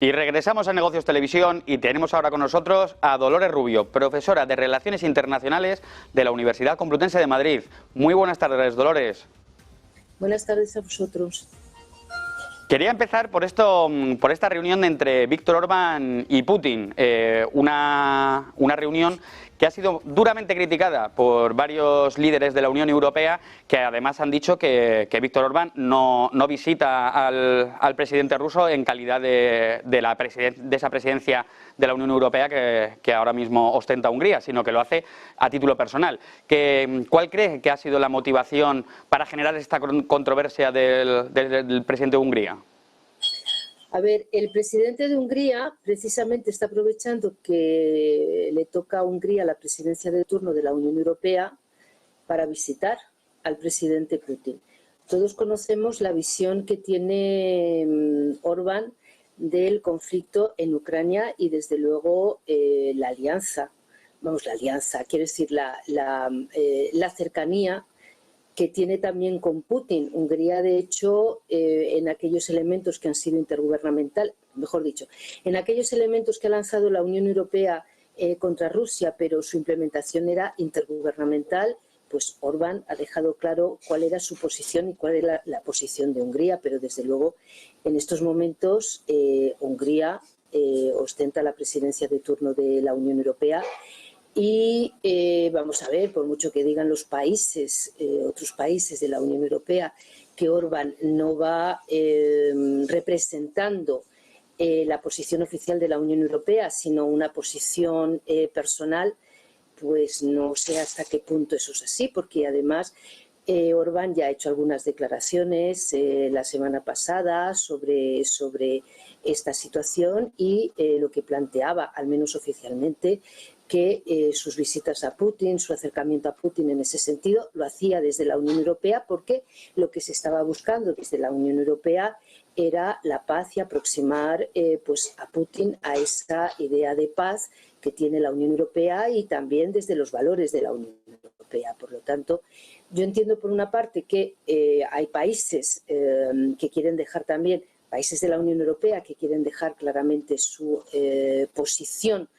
Y regresamos a Negocios Televisión y tenemos ahora con nosotros a Dolores Rubio, profesora de Relaciones Internacionales de la Universidad Complutense de Madrid. Muy buenas tardes, Dolores. Buenas tardes a vosotros. Quería empezar por esta reunión entre Víctor Orbán y Putin, una reunión que ha sido duramente criticada por varios líderes de la Unión Europea, que además han dicho que Víctor Orbán no visita al presidente ruso en calidad de esa presidencia de la Unión Europea que ahora mismo ostenta Hungría, sino que lo hace a título personal. ¿Cuál cree que ha sido la motivación para generar esta controversia del presidente de Hungría? A ver, el presidente de Hungría precisamente está aprovechando que le toca a Hungría la presidencia de turno de la Unión Europea para visitar al presidente Putin. Todos conocemos la visión que tiene Orbán del conflicto en Ucrania y desde luego la alianza, quiero decir la cercanía que tiene también con Putin. Hungría, de hecho, en aquellos elementos que han sido en aquellos elementos que ha lanzado la Unión Europea contra Rusia, pero su implementación era intergubernamental, pues Orbán ha dejado claro cuál era su posición y cuál era la posición de Hungría, pero desde luego en estos momentos Hungría ostenta la presidencia de turno de la Unión Europea. Y vamos a ver, por mucho que digan los países, otros países de la Unión Europea, que Orbán no va representando la posición oficial de la Unión Europea, sino una posición personal, pues no sé hasta qué punto eso es así, porque además Orbán ya ha hecho algunas declaraciones la semana pasada sobre esta situación y lo que planteaba, al menos oficialmente, que sus visitas a Putin, su acercamiento a Putin en ese sentido, lo hacía desde la Unión Europea porque lo que se estaba buscando desde la Unión Europea era la paz y aproximar pues a Putin a esa idea de paz que tiene la Unión Europea y también desde los valores de la Unión Europea. Por lo tanto, yo entiendo por una parte que hay países que quieren dejar también, países de la Unión Europea que quieren dejar claramente su posición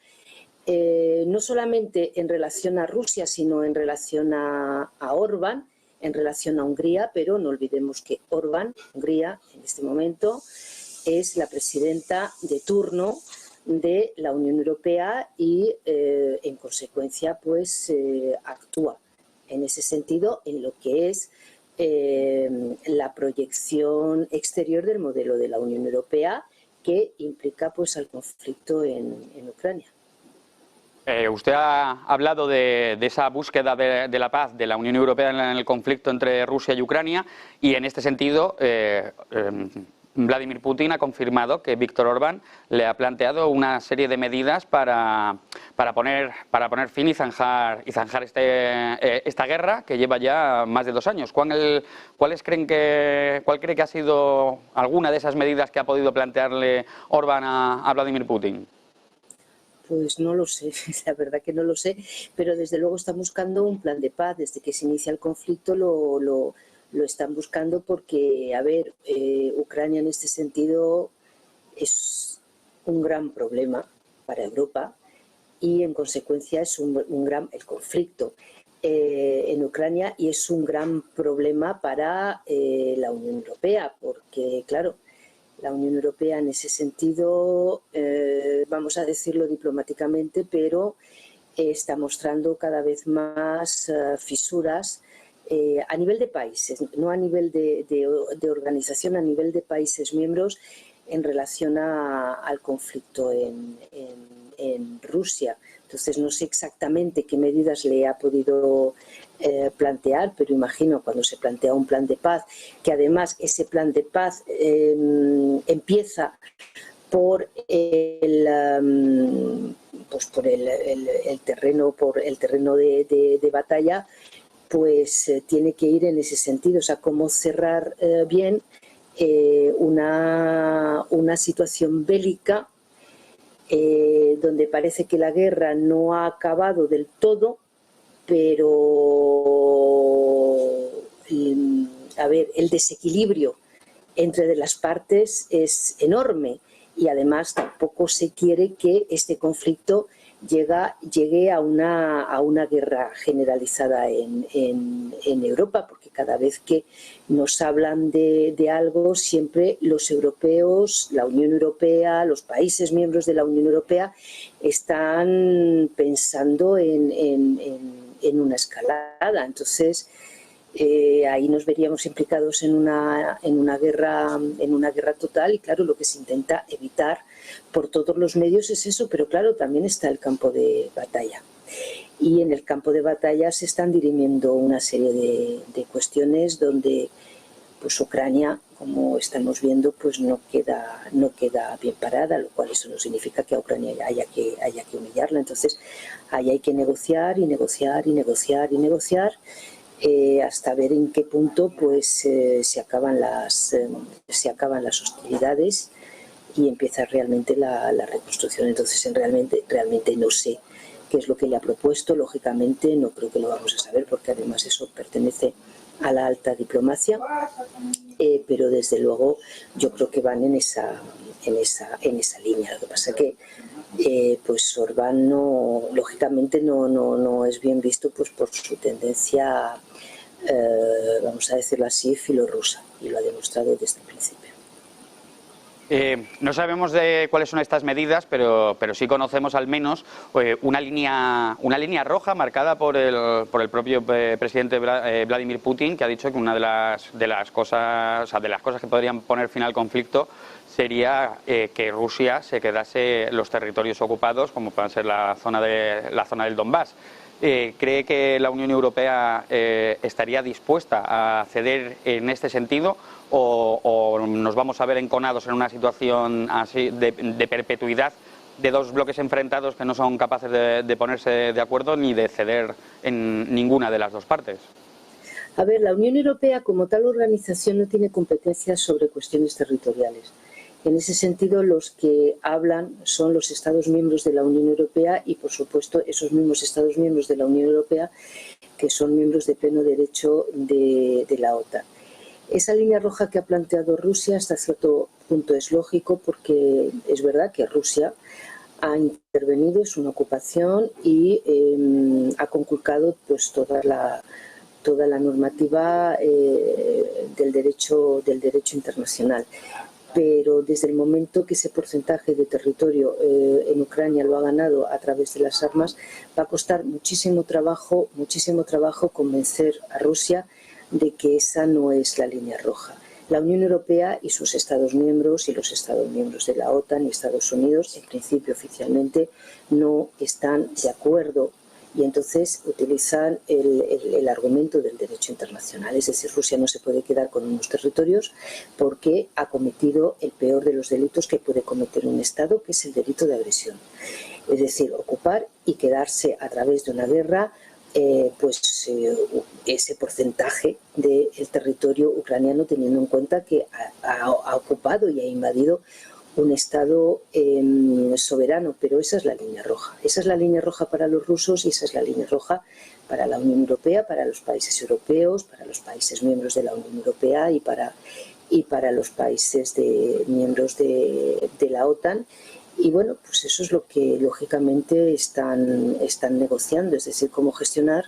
no solamente en relación a Rusia, sino en relación a Orbán, en relación a Hungría, pero no olvidemos que Hungría, en este momento, es la presidenta de turno de la Unión Europea y, en consecuencia, pues actúa en ese sentido en lo que es la proyección exterior del modelo de la Unión Europea que implica pues al conflicto en Ucrania. Usted ha hablado de esa búsqueda de la paz de la Unión Europea en el conflicto entre Rusia y Ucrania y en este sentido Vladimir Putin ha confirmado que Víctor Orbán le ha planteado una serie de medidas para poner fin y zanjar esta guerra que lleva ya más de 2 años. ¿Cuál cree que ha sido alguna de esas medidas que ha podido plantearle Orbán a Vladimir Putin? Pues no lo sé, la verdad que no lo sé, pero desde luego están buscando un plan de paz. Desde que se inicia el conflicto lo están buscando porque, a ver, Ucrania en este sentido es un gran problema para Europa y en consecuencia es el conflicto en Ucrania y es un gran problema para la Unión Europea porque, claro, la Unión Europea en ese sentido, vamos a decirlo diplomáticamente, pero está mostrando cada vez más fisuras a nivel de países, no a nivel de organización, a nivel de países miembros en relación al conflicto en Rusia. Entonces no sé exactamente qué medidas le ha podido plantear, pero imagino cuando se plantea un plan de paz, que además ese plan de paz empieza por el terreno de batalla, pues tiene que ir en ese sentido, o sea, cómo cerrar bien una situación bélica donde parece que la guerra no ha acabado del todo, pero a ver, el desequilibrio entre las partes es enorme y además tampoco se quiere que este conflicto llegue a una guerra generalizada en Europa, porque cada vez que nos hablan de algo, siempre los europeos, la Unión Europea, los países miembros de la Unión Europea están pensando en una escalada. Entonces, ahí nos veríamos implicados en una guerra total, y claro, lo que se intenta evitar por todos los medios es eso, pero claro, también está el campo de batalla. Y en el campo de batalla se están dirimiendo una serie de cuestiones donde pues Ucrania, como estamos viendo, pues no queda bien parada, lo cual eso no significa que a Ucrania haya que humillarla. Entonces ahí hay que negociar y negociar y negociar y negociar, hasta ver en qué punto pues se acaban las hostilidades y empieza realmente la reconstrucción. Entonces realmente no sé qué es lo que le ha propuesto. Lógicamente no creo que lo vamos a saber, porque además eso pertenece a la alta diplomacia, pero desde luego yo creo que van en esa línea. Lo que pasa es que pues Orbán lógicamente no es bien visto pues por su tendencia, vamos a decirlo así, filorrusa, y lo ha demostrado desde el principio. No sabemos cuáles son estas medidas, pero sí conocemos al menos una línea roja marcada por el propio presidente Vladimir Putin, que ha dicho que una de las cosas que podrían poner fin al conflicto sería que Rusia se quedase los territorios ocupados, como pueden ser la zona del Donbass. ¿Cree que la Unión Europea estaría dispuesta a ceder en este sentido, o nos vamos a ver enconados en una situación así de perpetuidad de dos bloques enfrentados que no son capaces de ponerse de acuerdo ni de ceder en ninguna de las dos partes? A ver, la Unión Europea como tal organización no tiene competencias sobre cuestiones territoriales. En ese sentido, los que hablan son los Estados miembros de la Unión Europea y, por supuesto, esos mismos Estados miembros de la Unión Europea que son miembros de pleno derecho de la OTAN. Esa línea roja que ha planteado Rusia hasta cierto punto es lógico, porque es verdad que Rusia ha intervenido, es una ocupación, y ha conculcado pues toda la normativa del derecho internacional. Pero desde el momento que ese porcentaje de territorio en Ucrania lo ha ganado a través de las armas, va a costar muchísimo trabajo convencer a Rusia de que esa no es la línea roja. La Unión Europea y sus Estados miembros y los Estados miembros de la OTAN y Estados Unidos, en principio oficialmente, no están de acuerdo, y entonces utilizan el argumento del derecho internacional. Es decir, Rusia no se puede quedar con unos territorios porque ha cometido el peor de los delitos que puede cometer un Estado, que es el delito de agresión. Es decir, ocupar y quedarse a través de una guerra ese porcentaje del territorio ucraniano, teniendo en cuenta que ha ocupado y ha invadido un Estado soberano. Pero esa es la línea roja. Esa es la línea roja para los rusos y esa es la línea roja para la Unión Europea, para los países europeos, para los países miembros de la Unión Europea y para los países miembros de la OTAN. Y bueno, pues eso es lo que lógicamente están negociando, es decir, cómo gestionar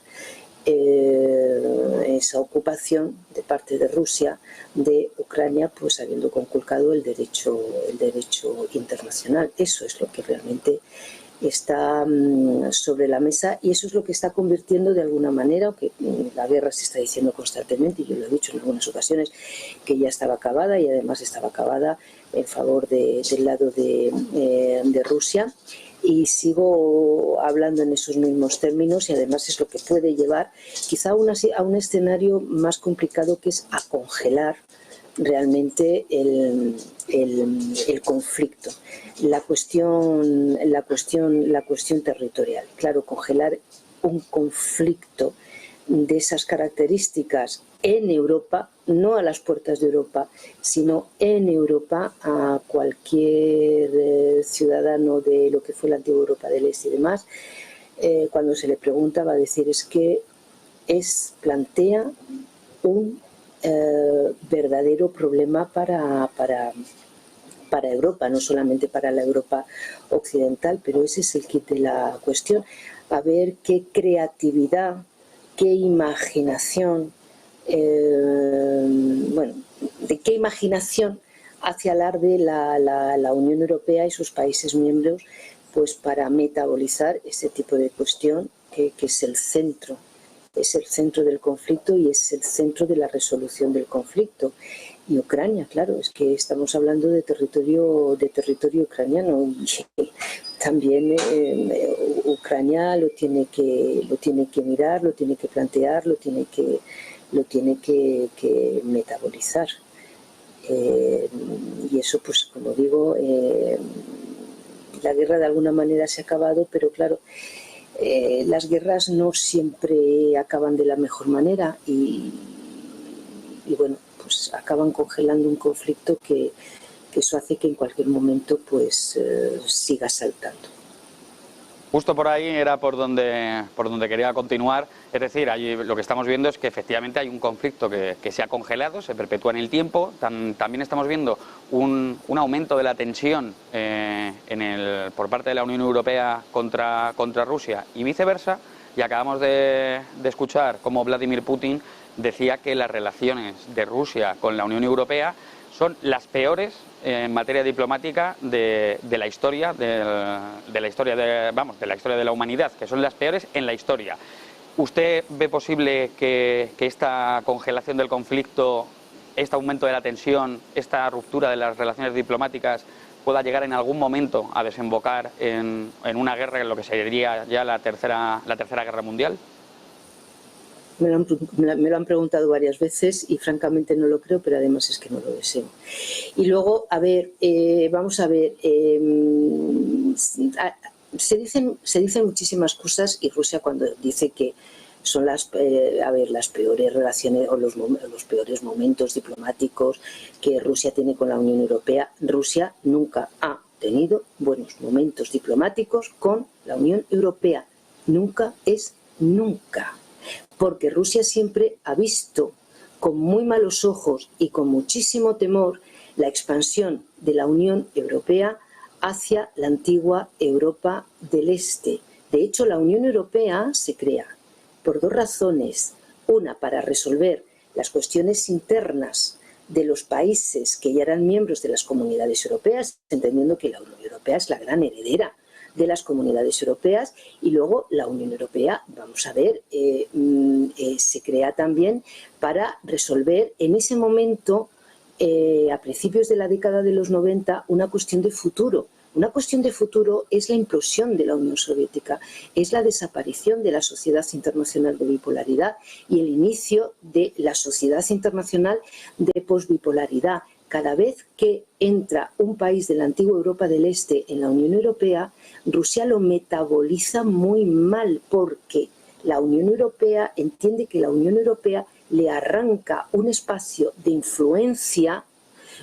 esa ocupación de parte de Rusia de Ucrania, pues habiendo conculcado el derecho internacional. Eso es lo que realmente está sobre la mesa, y eso es lo que está convirtiendo de alguna manera, aunque la guerra se está diciendo constantemente, y yo lo he dicho en algunas ocasiones, que ya estaba acabada, y además estaba acabada en favor del lado de Rusia, y sigo hablando en esos mismos términos, y además es lo que puede llevar quizá a un escenario más complicado, que es a congelar realmente el conflicto, la cuestión territorial. Claro, congelar un conflicto de esas características en Europa, no a las puertas de Europa, sino en Europa, a cualquier ciudadano de lo que fue la antigua Europa del Este y demás, cuando se le pregunta, va a decir es que plantea un verdadero problema para para Europa, no solamente para la Europa occidental, pero ese es el kit de la cuestión. A ver qué creatividad, qué imaginación, bueno, de qué imaginación hace alarde la Unión Europea y sus países miembros, pues para metabolizar ese tipo de cuestión que es el centro del conflicto y es el centro de la resolución del conflicto. Y Ucrania, claro, es que estamos hablando de territorio ucraniano y también Ucrania lo tiene que mirar, lo tiene que plantear, lo tiene que metabolizar. Y eso, pues como digo, la guerra de alguna manera se ha acabado, pero claro, las guerras no siempre acaban de la mejor manera y bueno, pues acaban congelando un conflicto que eso hace que en cualquier momento pues siga saltando. Justo por ahí era por donde quería continuar. Es decir, allí lo que estamos viendo es que efectivamente hay un conflicto que se ha congelado, se perpetúa en el tiempo. También estamos viendo un aumento de la tensión por parte de la Unión Europea contra Rusia y viceversa. Y acabamos de escuchar cómo Vladimir Putin decía que las relaciones de Rusia con la Unión Europea son las peores en materia diplomática de la historia de la historia de la humanidad, que son las peores en la historia. ¿Usted ve posible que esta congelación del conflicto, este aumento de la tensión, esta ruptura de las relaciones diplomáticas pueda llegar en algún momento a desembocar en una guerra, en lo que sería ya la tercera guerra mundial? Me lo han preguntado varias veces y francamente no lo creo, pero además es que no lo deseo. Y luego, a ver, vamos a ver, se dicen muchísimas cosas y Rusia cuando dice que son las peores relaciones o los peores momentos diplomáticos que Rusia tiene con la Unión Europea, Rusia nunca ha tenido buenos momentos diplomáticos con la Unión Europea. Nunca es nunca. Porque Rusia siempre ha visto con muy malos ojos y con muchísimo temor la expansión de la Unión Europea hacia la antigua Europa del Este. De hecho, la Unión Europea se crea por dos razones. Una, para resolver las cuestiones internas de los países que ya eran miembros de las comunidades europeas, entendiendo que la Unión Europea es la gran heredera de las comunidades europeas, y luego la Unión Europea, vamos a ver, se crea también para resolver en ese momento, a principios de la década de los 90, una cuestión de futuro. Una cuestión de futuro es la implosión de la Unión Soviética, es la desaparición de la Sociedad Internacional de Bipolaridad y el inicio de la Sociedad Internacional de Posbipolaridad. Cada vez que entra un país de la antigua Europa del Este en la Unión Europea, Rusia lo metaboliza muy mal porque la Unión Europea entiende que la Unión Europea le arranca un espacio de influencia,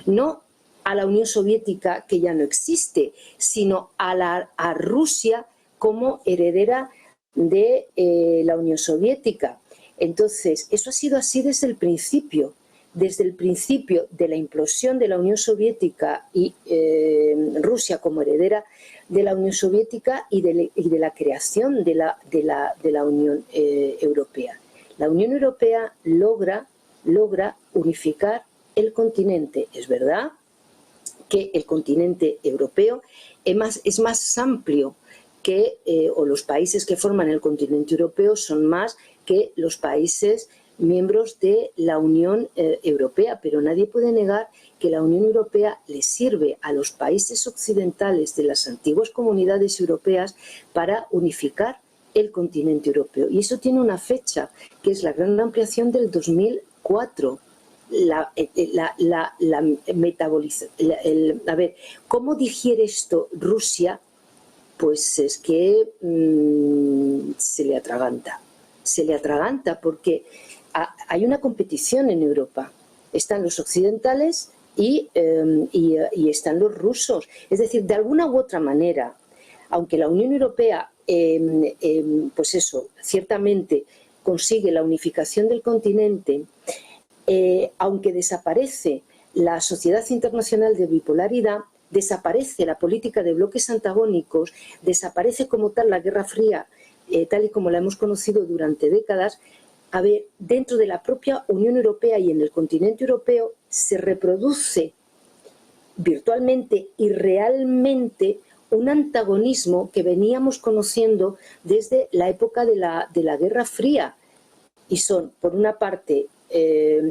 no a la Unión Soviética, que ya no existe, sino a Rusia como heredera de la Unión Soviética. Entonces, eso ha sido así desde el principio. Desde el principio de la implosión de la Unión Soviética y Rusia como heredera de la Unión Soviética y de la creación de la Unión Europea. La Unión Europea logra unificar el continente. Es verdad que el continente europeo es más amplio que, o los países que forman el continente europeo son más que los países miembros de la Unión Europea, pero nadie puede negar que la Unión Europea le sirve a los países occidentales de las antiguas comunidades europeas para unificar el continente europeo. Y eso tiene una fecha, que es la gran ampliación del 2004. A ver, ¿cómo digiere esto Rusia? Pues es que se le atraganta porque hay una competición en Europa. Están los occidentales y están los rusos. Es decir, de alguna u otra manera, aunque la Unión Europea, pues eso, ciertamente consigue la unificación del continente, aunque desaparece la Sociedad Internacional de Bipolaridad, desaparece la política de bloques antagónicos, desaparece como tal la Guerra Fría, tal y como la hemos conocido durante décadas. A ver, dentro de la propia Unión Europea y en el continente europeo se reproduce virtualmente y realmente un antagonismo que veníamos conociendo desde la época de la Guerra Fría. Y son, por una parte,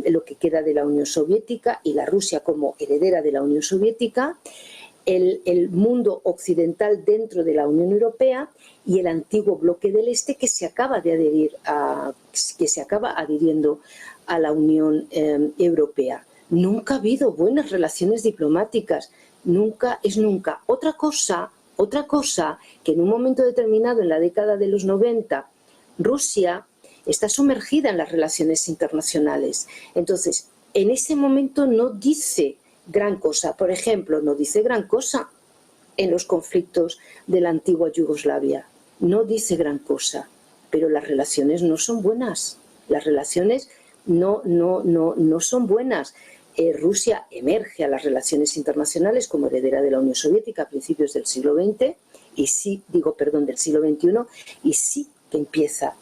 lo que queda de la Unión Soviética y la Rusia como heredera de la Unión Soviética, el mundo occidental dentro de la Unión Europea y el antiguo bloque del Este que se acaba adhiriendo a la Unión Europea. Nunca ha habido buenas relaciones diplomáticas, nunca es nunca. Otra cosa que en un momento determinado, en la década de los 90, Rusia está sumergida en las relaciones internacionales. Entonces, en ese momento no dice gran cosa. Por ejemplo, no dice gran cosa en los conflictos de la antigua Yugoslavia. No dice gran cosa, pero las relaciones no son buenas. Las relaciones no son buenas. Rusia emerge a las relaciones internacionales como heredera de la Unión Soviética a principios del siglo XX, del siglo XXI, y sí que empieza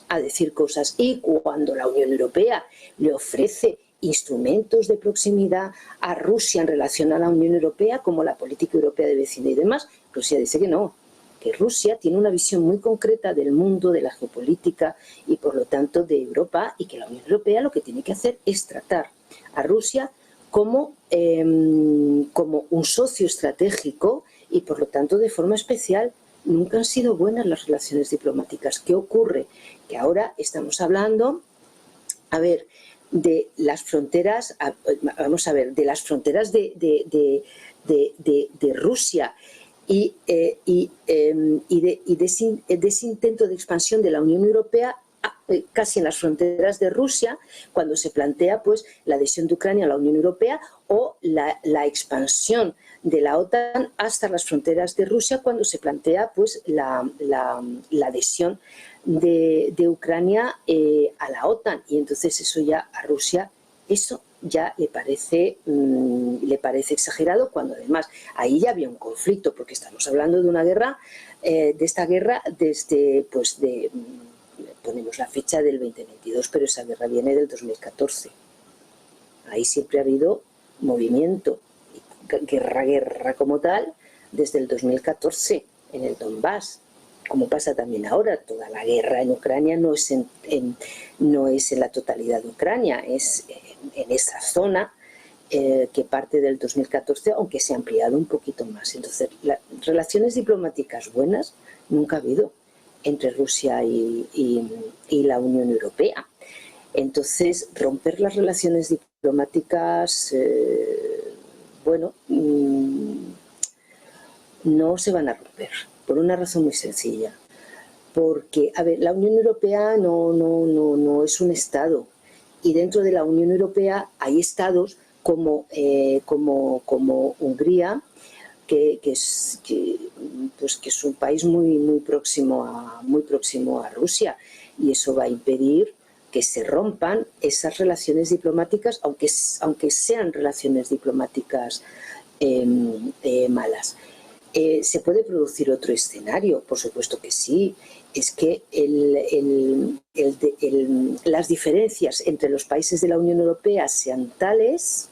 a decir cosas. Y cuando la Unión Europea le ofrece instrumentos de proximidad a Rusia en relación a la Unión Europea, como la política europea de vecindad y demás, Rusia dice que no, que Rusia tiene una visión muy concreta del mundo, de la geopolítica y por lo tanto de Europa, y que la Unión Europea lo que tiene que hacer es tratar a Rusia como un socio estratégico y por lo tanto de forma especial. Nunca han sido buenas las relaciones diplomáticas. ¿Qué ocurre? Que ahora estamos hablando, de las fronteras, de las fronteras de Rusia y de ese intento de expansión de la Unión Europea casi en las fronteras de Rusia, cuando se plantea pues la adhesión de Ucrania a la Unión Europea o la expansión de la OTAN hasta las fronteras de Rusia, cuando se plantea pues la adhesión de Ucrania a la OTAN. Y entonces eso ya a Rusia, eso ya le parece exagerado, cuando además ahí ya había un conflicto, porque estamos hablando de una guerra, de esta guerra desde ponemos la fecha del 2022, pero esa guerra viene del 2014. Ahí siempre ha habido movimiento, guerra como tal, desde el 2014 en el Donbass, como pasa también ahora. Toda la guerra en Ucrania no es en la totalidad de Ucrania, es en esa zona que parte del 2014, aunque se ha ampliado un poquito más. Entonces, las relaciones diplomáticas buenas nunca ha habido entre Rusia y la Unión Europea. Entonces, romper las relaciones diplomáticas, no se van a romper, por una razón muy sencilla. Porque, la Unión Europea no es un Estado, y dentro de la Unión Europea hay Estados como Hungría, que es un país muy próximo a Rusia, y eso va a impedir que se rompan esas relaciones diplomáticas, aunque sean relaciones diplomáticas malas. ¿Se puede producir otro escenario? Por supuesto que sí. Es que las diferencias entre los países de la Unión Europea sean tales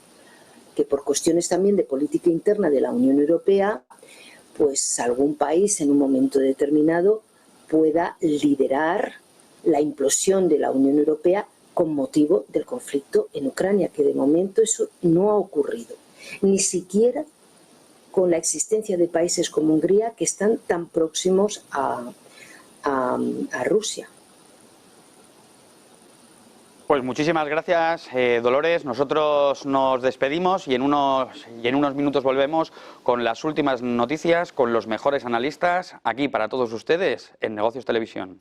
que, por cuestiones también de política interna de la Unión Europea, pues algún país en un momento determinado pueda liderar la implosión de la Unión Europea con motivo del conflicto en Ucrania, que de momento eso no ha ocurrido, ni siquiera con la existencia de países como Hungría, que están tan próximos a Rusia. Pues muchísimas gracias, Dolores. Nosotros nos despedimos y en unos minutos volvemos con las últimas noticias, con los mejores analistas, aquí para todos ustedes en Negocios Televisión.